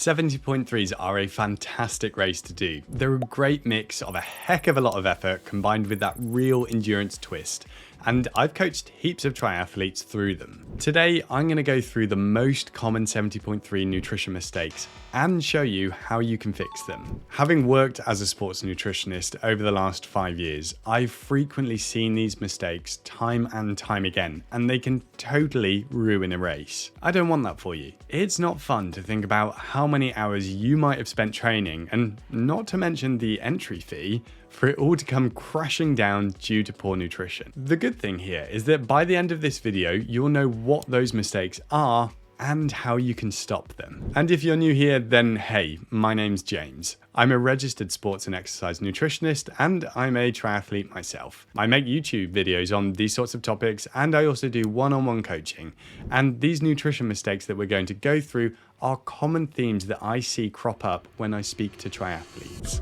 70.3s are a fantastic race to do. They're a great mix of a heck of a lot of effort combined with that real endurance twist. And I've coached heaps of triathletes through them. Today, I'm going to go through the most common 70.3 nutrition mistakes and show you how you can fix them. Having worked as a sports nutritionist over the last 5 years, I've frequently seen these mistakes time and time again, and they can totally ruin a race. I don't want that for you. It's not fun to think about how many hours you might have spent training, and not to mention the entry fee, for it all to come crashing down due to poor nutrition. The good thing here is that by the end of this video, you'll know what those mistakes are and how you can stop them. And if you're new here, then hey, my name's James. I'm a registered sports and exercise nutritionist, and I'm a triathlete myself. I make YouTube videos on these sorts of topics, and I also do one-on-one coaching. And these nutrition mistakes that we're going to go through are common themes that I see crop up when I speak to triathletes.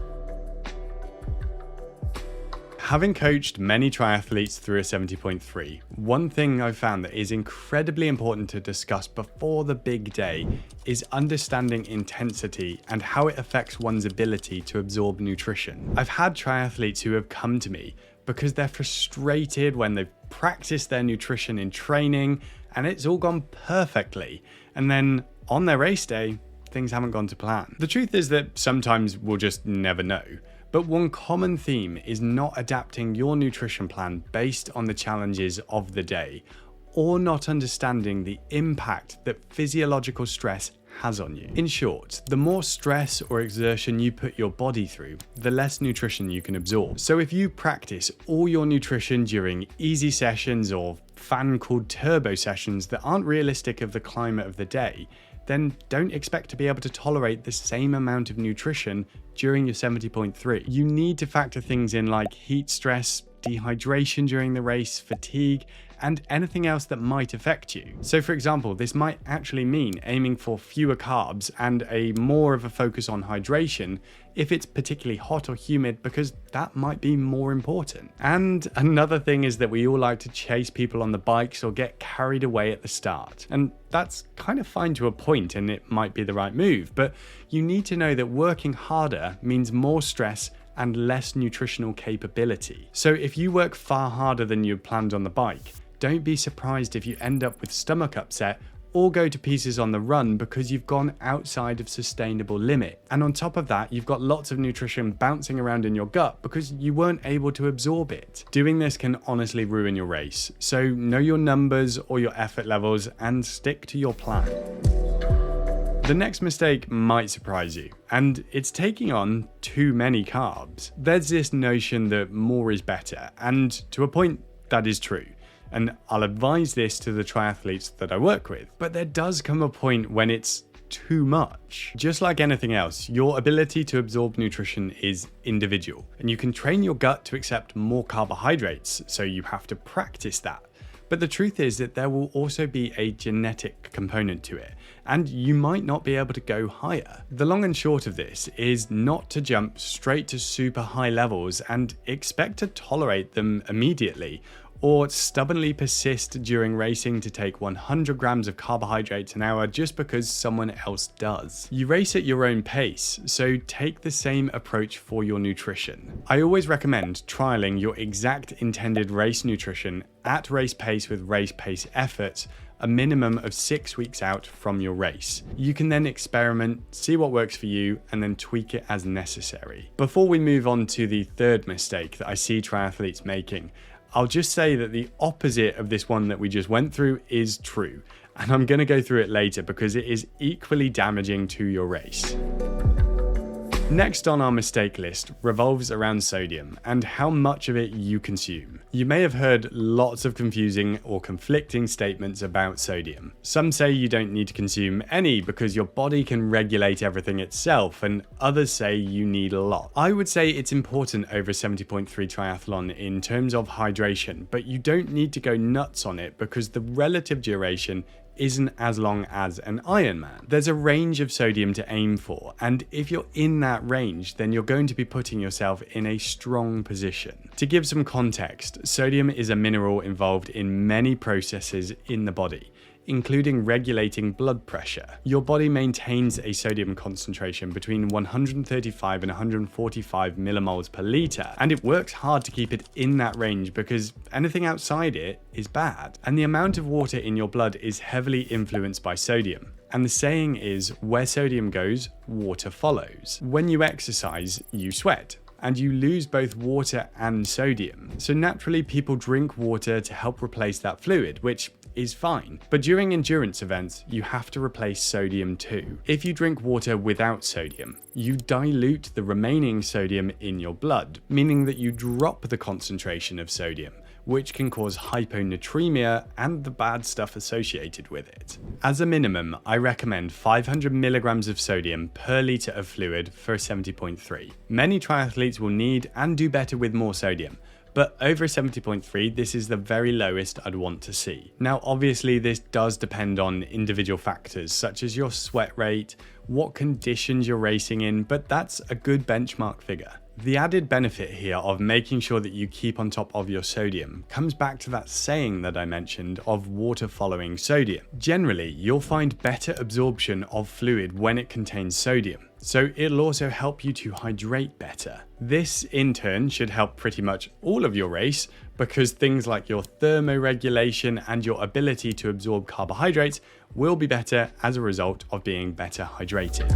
Having coached many triathletes through a 70.3, one thing I've found that is incredibly important to discuss before the big day is understanding intensity and how it affects one's ability to absorb nutrition. I've had triathletes who have come to me because they're frustrated when they've practiced their nutrition in training and it's all gone perfectly, and then on their race day, things haven't gone to plan. The truth is that sometimes we'll just never know. But one common theme is not adapting your nutrition plan based on the challenges of the day, or not understanding the impact that physiological stress has on you. In short, the more stress or exertion you put your body through, the less nutrition you can absorb. So if you practice all your nutrition during easy sessions or fan-called turbo sessions that aren't realistic of the climate of the day, then don't expect to be able to tolerate the same amount of nutrition during your 70.3. You need to factor things in like heat stress, dehydration during the race, fatigue, and anything else that might affect you. So for example, this might actually mean aiming for fewer carbs and a more of a focus on hydration if it's particularly hot or humid, because that might be more important. And another thing is that we all like to chase people on the bikes or get carried away at the start. And that's kind of fine to a point, and it might be the right move, but you need to know that working harder means more stress and less nutritional capability. So if you work far harder than you had planned on the bike, don't be surprised if you end up with stomach upset or go to pieces on the run because you've gone outside of sustainable limit. And on top of that, you've got lots of nutrition bouncing around in your gut because you weren't able to absorb it. Doing this can honestly ruin your race. So know your numbers or your effort levels and stick to your plan. The next mistake might surprise you, and it's taking on too many carbs. There's this notion that more is better, and to a point, that is true. And I'll advise this to the triathletes that I work with. But there does come a point when it's too much. Just like anything else, your ability to absorb nutrition is individual, and you can train your gut to accept more carbohydrates, so you have to practice that. But the truth is that there will also be a genetic component to it, and you might not be able to go higher. The long and short of this is not to jump straight to super high levels and expect to tolerate them immediately, or stubbornly persist during racing to take 100 grams of carbohydrates an hour just because someone else does. You race at your own pace, so take the same approach for your nutrition. I always recommend trialing your exact intended race nutrition at race pace with race pace efforts, a minimum of 6 weeks out from your race. You can then experiment, see what works for you, and then tweak it as necessary. Before we move on to the third mistake that I see triathletes making, I'll just say that the opposite of this one that we just went through is true, and I'm going to go through it later because it is equally damaging to your race. Next on our mistake list revolves around sodium and how much of it you consume. You may have heard lots of confusing or conflicting statements about sodium. Some say you don't need to consume any because your body can regulate everything itself, and others say you need a lot. I would say it's important over a 70.3 triathlon in terms of hydration, but you don't need to go nuts on it because the relative duration isn't as long as an Ironman. There's a range of sodium to aim for, and if you're in that range, then you're going to be putting yourself in a strong position. To give some context, sodium is a mineral involved in many processes in the body. including regulating blood pressure. Your body maintains a sodium concentration between 135 and 145 millimoles per litre, and it works hard to keep it in that range because anything outside it is bad. And the amount of water in your blood is heavily influenced by sodium. And the saying is, where sodium goes, water follows. When you exercise, you sweat, and you lose both water and sodium. So naturally, people drink water to help replace that fluid, which is fine. But during endurance events, you have to replace sodium too. If you drink water without sodium, you dilute the remaining sodium in your blood, meaning that you drop the concentration of sodium, which can cause hyponatremia and the bad stuff associated with it. As a minimum, I recommend 500 milligrams of sodium per litre of fluid for a 70.3. Many triathletes will need and do better with more sodium, but over 70.3, this is the very lowest I'd want to see. Now, obviously, this does depend on individual factors, such as your sweat rate, what conditions you're racing in, but that's a good benchmark figure. The added benefit here of making sure that you keep on top of your sodium comes back to that saying that I mentioned of water following sodium. Generally, you'll find better absorption of fluid when it contains sodium, so it'll also help you to hydrate better. This in turn should help pretty much all of your race because things like your thermoregulation and your ability to absorb carbohydrates will be better as a result of being better hydrated.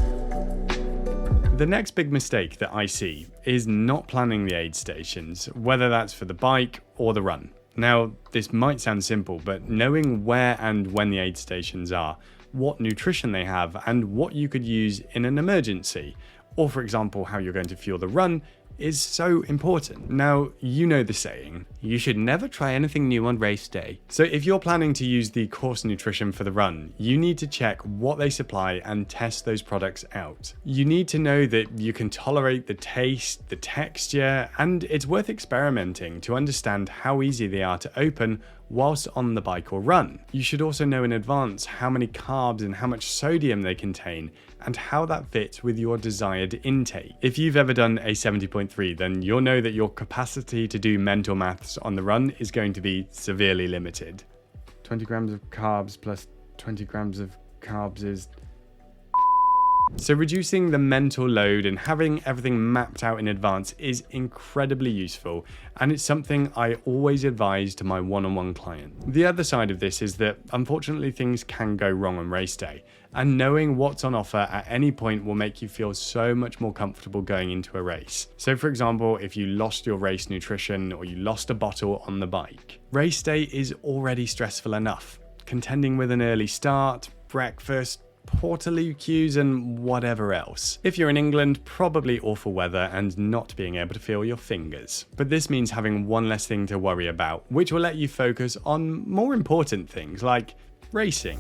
The next big mistake that I see is not planning the aid stations, whether that's for the bike or the run. Now, this might sound simple, but knowing where and when the aid stations are, what nutrition they have, and what you could use in an emergency, or for example, how you're going to fuel the run, is so important. Now, you know the saying, you should never try anything new on race day. So if you're planning to use the course nutrition for the run, you need to check what they supply and test those products out. You need to know that you can tolerate the taste, the texture, and it's worth experimenting to understand how easy they are to open whilst on the bike or run. You should also know in advance how many carbs and how much sodium they contain and how that fits with your desired intake. If you've ever done a 70.3, then you'll know that your capacity to do mental maths on the run is going to be severely limited. 20 grams of carbs plus 20 grams of carbs is... So reducing the mental load and having everything mapped out in advance is incredibly useful, and it's something I always advise to my one-on-one client. The other side of this is that unfortunately things can go wrong on race day, and knowing what's on offer at any point will make you feel so much more comfortable going into a race. So for example, if you lost your race nutrition or you lost a bottle on the bike, race day is already stressful enough, contending with an early start, breakfast, Portaloo queues and whatever else. If you're in England, probably awful weather and not being able to feel your fingers. But this means having one less thing to worry about, which will let you focus on more important things like racing.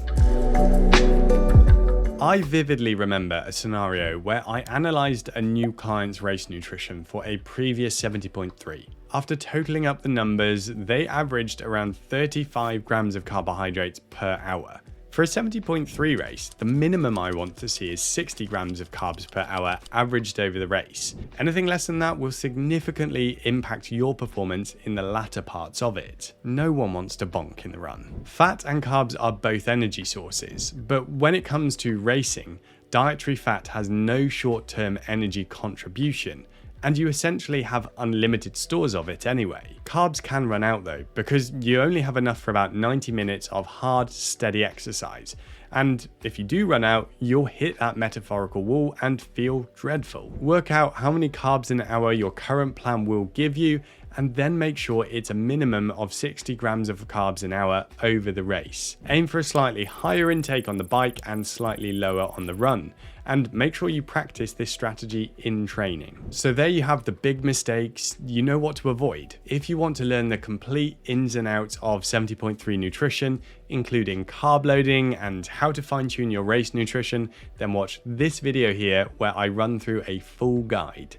I vividly remember a scenario where I analysed a new client's race nutrition for a previous 70.3. After totaling up the numbers, they averaged around 35 grams of carbohydrates per hour. For a 70.3 race, the minimum I want to see is 60 grams of carbs per hour averaged over the race. Anything less than that will significantly impact your performance in the latter parts of it. No one wants to bonk in the run. Fat and carbs are both energy sources, but when it comes to racing, dietary fat has no short-term energy contribution, and you essentially have unlimited stores of it anyway. Carbs can run out though, because you only have enough for about 90 minutes of hard, steady exercise. And if you do run out, you'll hit that metaphorical wall and feel dreadful. Work out how many carbs an hour your current plan will give you, and then make sure it's a minimum of 60 grams of carbs an hour over the race. Aim for a slightly higher intake on the bike and slightly lower on the run, and make sure you practice this strategy in training. So there you have the big mistakes. You know what to avoid. If you want to learn the complete ins and outs of 70.3 nutrition, including carb loading and how to fine-tune your race nutrition, then watch this video here where I run through a full guide.